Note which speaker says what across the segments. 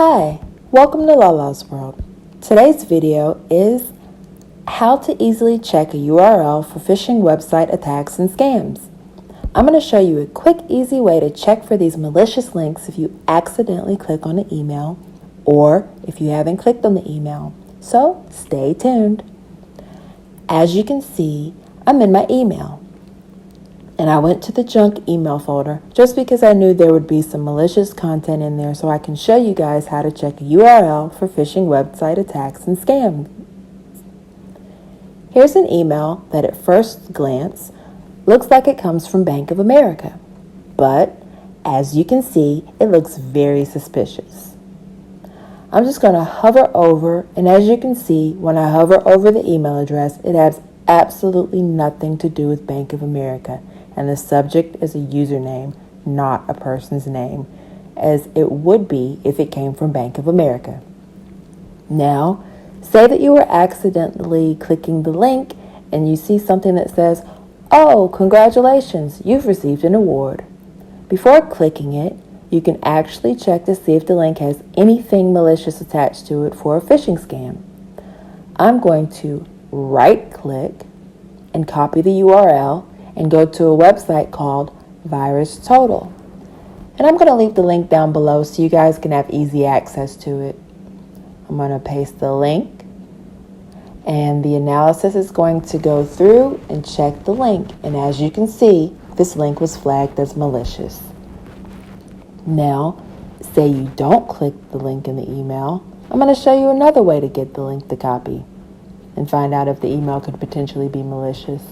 Speaker 1: Hi, welcome to Lalas World. Today's video is how to easily check a URL for phishing website attacks and scams. I'm going to show you a quick, easy way to check for these malicious links if you accidentally click on the email or if you haven't clicked on the email. So stay tuned. As you can see, I'm in my email. And I went to the junk email folder just because I knew there would be some malicious content in there, so I can show you guys how to check a URL for phishing website attacks and scams. Here's an email that at first glance looks like it comes from Bank of America, but as you can see, it looks very suspicious. I'm just going to hover over, and as you can see, when I hover over the email address, it has absolutely nothing to do with Bank of America. And the subject is a username, not a person's name, as it would be if it came from Bank of America. Now, say that you were accidentally clicking the link and you see something that says, "Oh, congratulations, you've received an award." Before clicking it, you can actually check to see if the link has anything malicious attached to it for a phishing scam. I'm going to right-click and copy the URL and go to a website called VirusTotal. And I'm going to leave the link down below so you guys can have easy access to it. I'm going to paste the link, and the analysis is going to go through and check the link. And as you can see, this link was flagged as malicious. Now, say you don't click the link in the email, I'm going to show you another way to get the link to copy and find out if the email could potentially be malicious.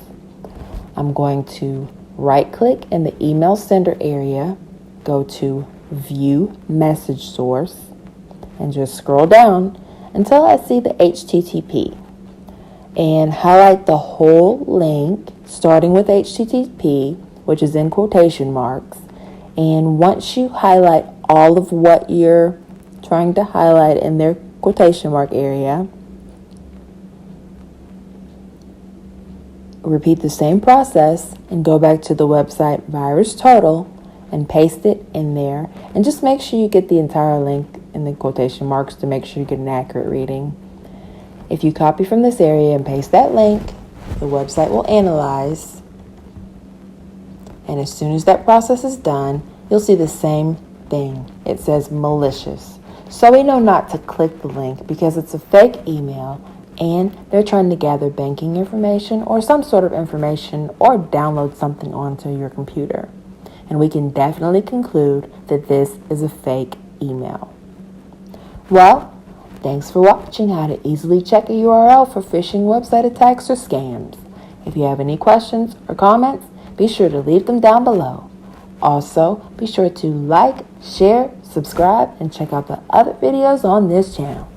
Speaker 1: I'm going to right-click in the email sender area, go to View Message Source, and just scroll down until I see the HTTP. And highlight the whole link, starting with HTTP, which is in quotation marks. And once you highlight all of what you're trying to highlight in their quotation mark area, repeat the same process and go back to the website VirusTotal and paste it in there. And just make sure you get the entire link in the quotation marks to make sure you get an accurate reading. If you copy from this area and paste that link, the website will analyze. And as soon as that process is done, you'll see the same thing. It says malicious. So we know not to click the link because it's a fake email and they're trying to gather banking information or some sort of information or download something onto your computer. And we can definitely conclude that this is a fake email. Well, thanks for watching how to easily check a URL for phishing website attacks or scams. If you have any questions or comments, be sure to leave them down below. Also, be sure to like, share, subscribe, and check out the other videos on this channel.